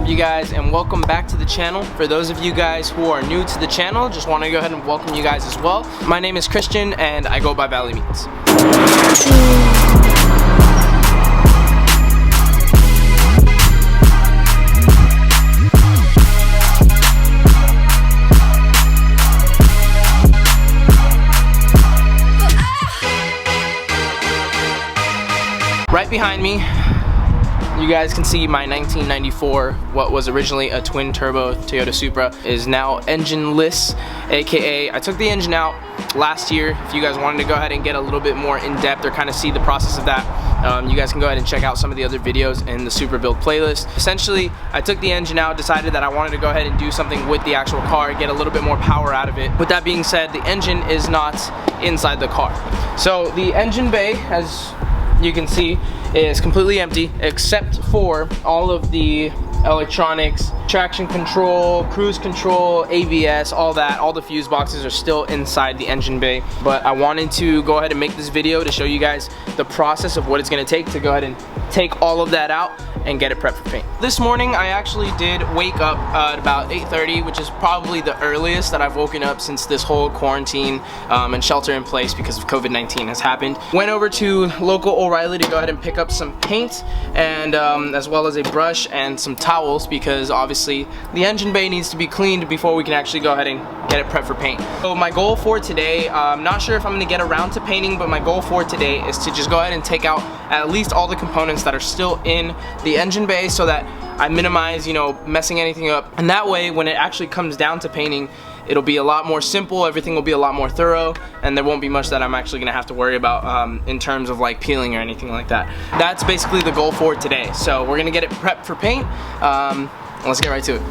up, you guys, and welcome back to the channel. For those of you guys who are new to the channel, just want to go ahead and welcome you guys as well. My name is Christian and I go by ValeeMeetz. Right behind me, you guys can see my 1994, what was originally a twin turbo Toyota Supra, is now engineless, aka I took the engine out last year. If you guys wanted to go ahead and get a little bit more in depth or kind of see the process of that, you guys can go ahead and check out some of the other videos in the Supra build playlist. Essentially, I took the engine out, decided that I wanted to go ahead and do something with the actual car, get a little bit more power out of it. With that being said, the engine is not inside the car. So the engine bay, as you can see, is completely empty except for all of the electronics, traction control, cruise control, ABS, all that. All the fuse boxes are still inside the engine bay, but I wanted to go ahead and make this video to show you guys the process of what it's going to take to go ahead and take all of that out and get it prepped for paint. This morning I actually did wake up at about 8:30, which is probably the earliest that I've woken up since this whole quarantine and shelter in place because of COVID-19 has happened. Went over to local O'Reilly to go ahead and pick up some paint and as well as a brush and some towels, because obviously the engine bay needs to be cleaned before we can actually go ahead and get it prepped for paint. So my goal for today, I'm not sure if I'm going to get around to painting, but my goal for today is to just go ahead and take out at least all the components that are still in the engine bay so that I minimize, you know, messing anything up. And that way, when it actually comes down to painting, it'll be a lot more simple, everything will be a lot more thorough, and there won't be much that I'm actually gonna have to worry about in terms of like peeling or anything like that. That's basically the goal for today. So we're gonna get it prepped for paint. Let's get right to it.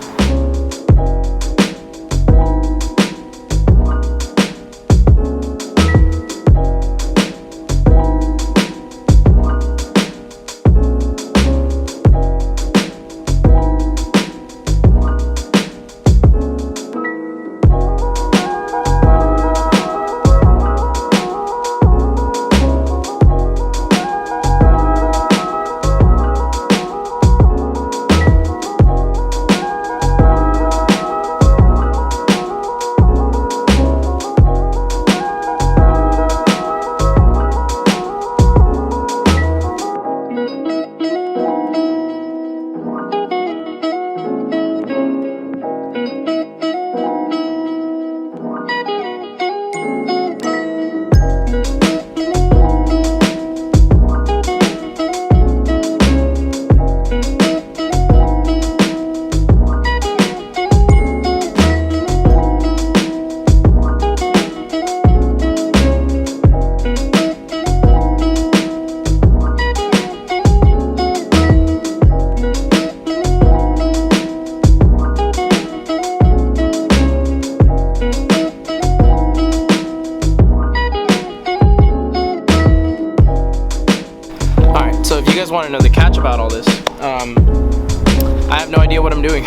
So if you guys want to know the catch about all this, I have no idea what I'm doing.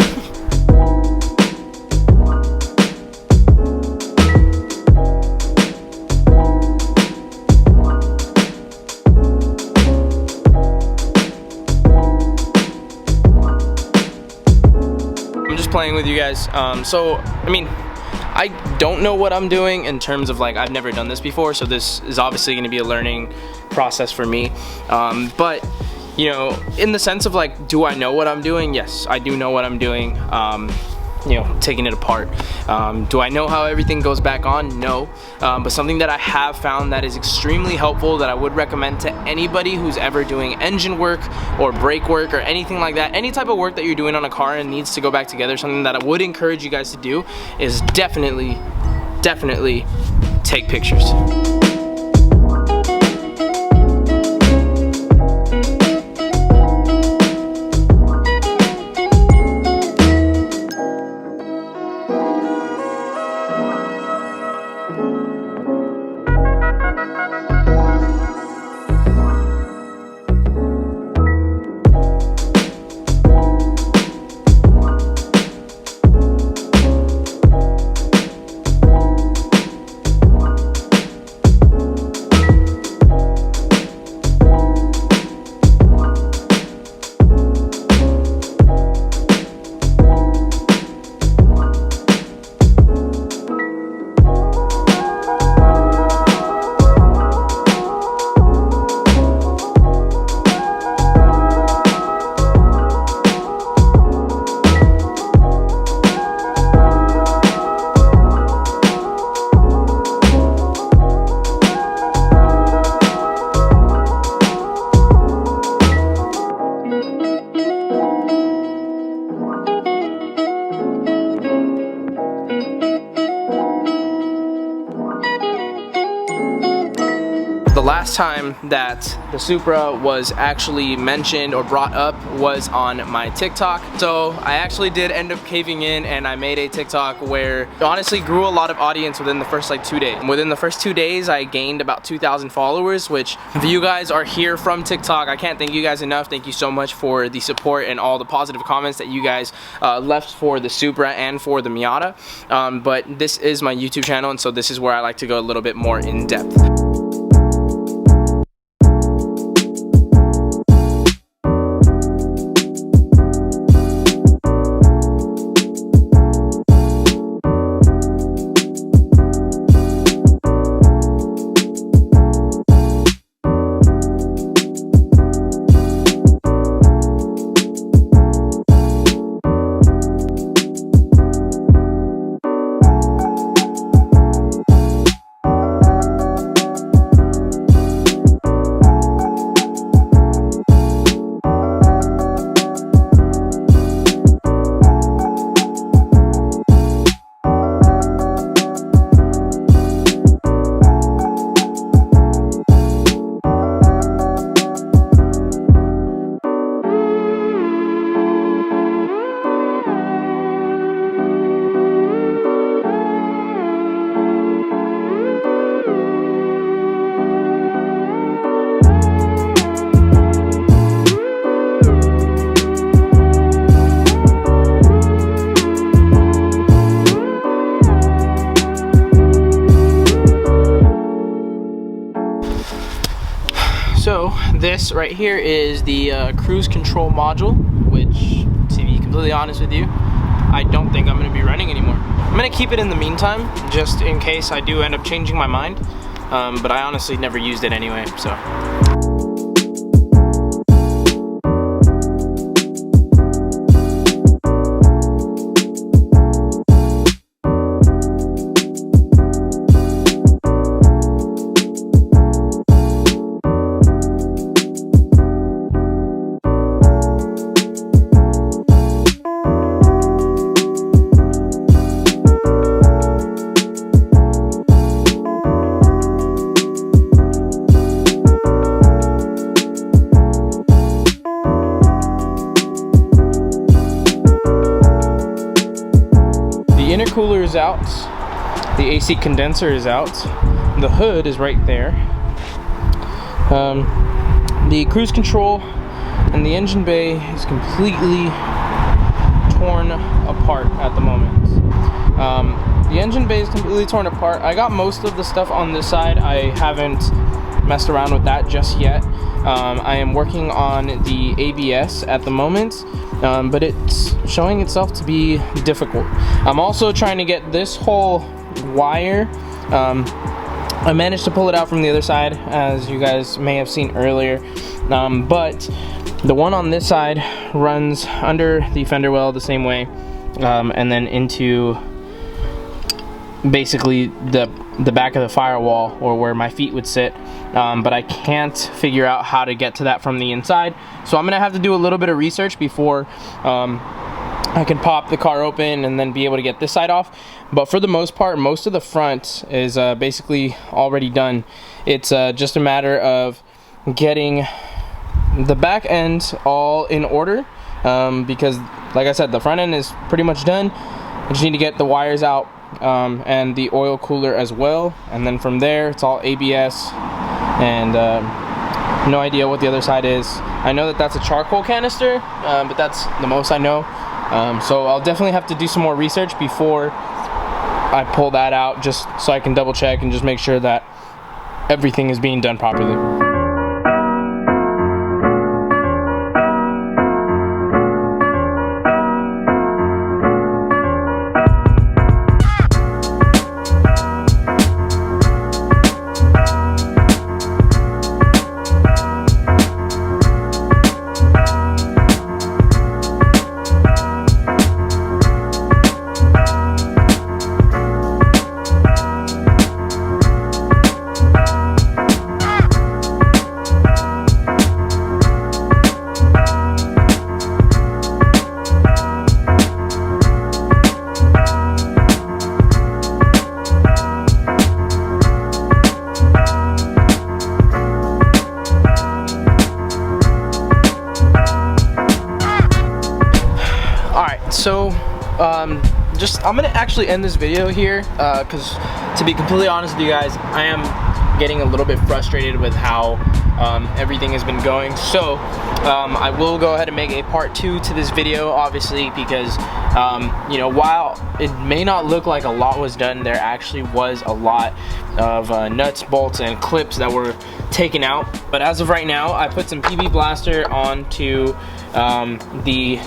I'm just playing with you guys. So, I mean, I don't know what I'm doing in terms of like, I've never done this before, so this is obviously going to be a learning process for me. But you know, in the sense of like, do I know what I'm doing? Yes, I do know what I'm doing. You know, taking it apart. Do I know how everything goes back on? No. But something that I have found that is extremely helpful, that I would recommend to anybody who's ever doing engine work or brake work or anything like that, any type of work that you're doing on a car and needs to go back together, something that I would encourage you guys to do is definitely take pictures. that the Supra was actually mentioned or brought up was on my TikTok. So I actually did end up caving in, and I made a TikTok where it honestly grew a lot of audience within the first like 2 days. Within the first 2 days, I gained about 2,000 followers, which if you guys are here from TikTok, I can't thank you guys enough. Thank you so much for the support and all the positive comments that you guys left for the Supra and for the Miata. But this is my YouTube channel, and so this is where I like to go a little bit more in depth. So this right here is the cruise control module, which, to be completely honest with you, I don't think I'm going to be running anymore. I'm going to keep it in the meantime, just in case I do end up changing my mind, but I honestly never used it anyway, so. The intercooler is out, the AC condenser is out, the hood is right there. The cruise control and the engine bay is completely torn apart at the moment. The engine bay is completely torn apart. I got most of the stuff on this side. I haven't messed around with that just yet. I am working on the ABS at the moment, but it's showing itself to be difficult. I'm also trying to get this whole wire. I managed to pull it out from the other side, as you guys may have seen earlier, but the one on this side runs under the fender well the same way, and then into basically the back of the firewall, or where my feet would sit, but I can't figure out how to get to that from the inside. So I'm gonna have to do a little bit of research before I can pop the car open and then be able to get this side off. But for the most part, most of the front is basically already done. It's just a matter of getting the back end all in order, because like I said, the front end is pretty much done. I just need to get the wires out, and the oil cooler as well, and then from there it's all ABS, and no idea what the other side is. I know that that's a charcoal canister, but that's the most I know. So I'll definitely have to do some more research before I pull that out, just so I can double check and just make sure that everything is being done properly. so I'm gonna actually end this video here because to be completely honest with you guys, I am getting a little bit frustrated with how everything has been going. So I will go ahead and make a part 2 to this video, obviously, because you know, while it may not look like a lot was done, there actually was a lot of nuts, bolts, and clips that were taken out. But as of right now, I put some PB Blaster onto the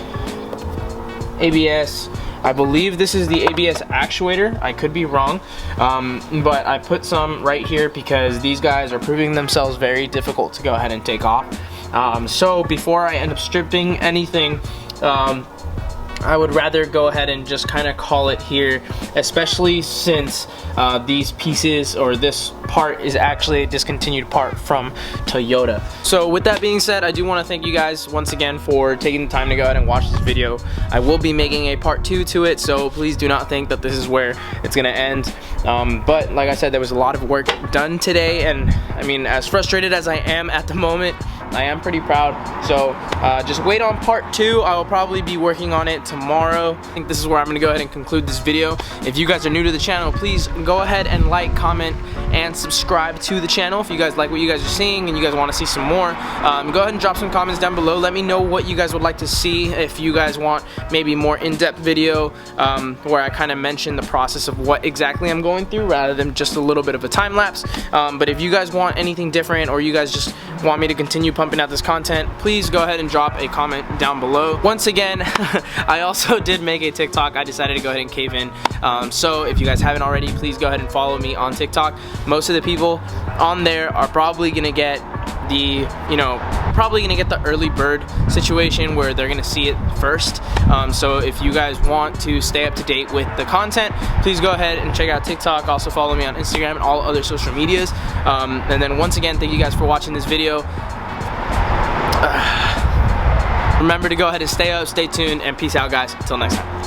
ABS. I believe this is the ABS actuator. I could be wrong, but I put some right here because these guys are proving themselves very difficult to go ahead and take off. So before I end up stripping anything, I would rather go ahead and just kind of call it here, especially since these pieces, or this part, is actually a discontinued part from Toyota. So with that being said, I do want to thank you guys once again for taking the time to go ahead and watch this video. I will be making a part 2 to it, so please do not think that this is where it's gonna end. But like I said, there was a lot of work done today, and I mean, as frustrated as I am at the moment, I am pretty proud. So just wait on part 2. I will probably be working on it tomorrow. I think this is where I'm gonna go ahead and conclude this video. If you guys are new to the channel, please go ahead and like, comment, and subscribe to the channel. If you guys like what you guys are seeing and you guys want to see some more, go ahead and drop some comments down below. Let me know what you guys would like to see. If you guys want maybe more in-depth video where I kind of mention the process of what exactly I'm going through rather than just a little bit of a time lapse. But if you guys want anything different, or you guys just want me to continue pumping out this content, please go ahead and drop a comment down below. Once again, I also did make a TikTok. I decided to go ahead and cave in. So if you guys haven't already, please go ahead and follow me on TikTok. Most of the people on there are probably gonna get the, you know, probably gonna get the early bird situation where they're gonna see it first. So if you guys want to stay up to date with the content, please go ahead and check out TikTok. Also follow me on Instagram and all other social medias. And then once again, thank you guys for watching this video. Remember to go ahead and stay up, stay tuned, and peace out, guys. Until next time.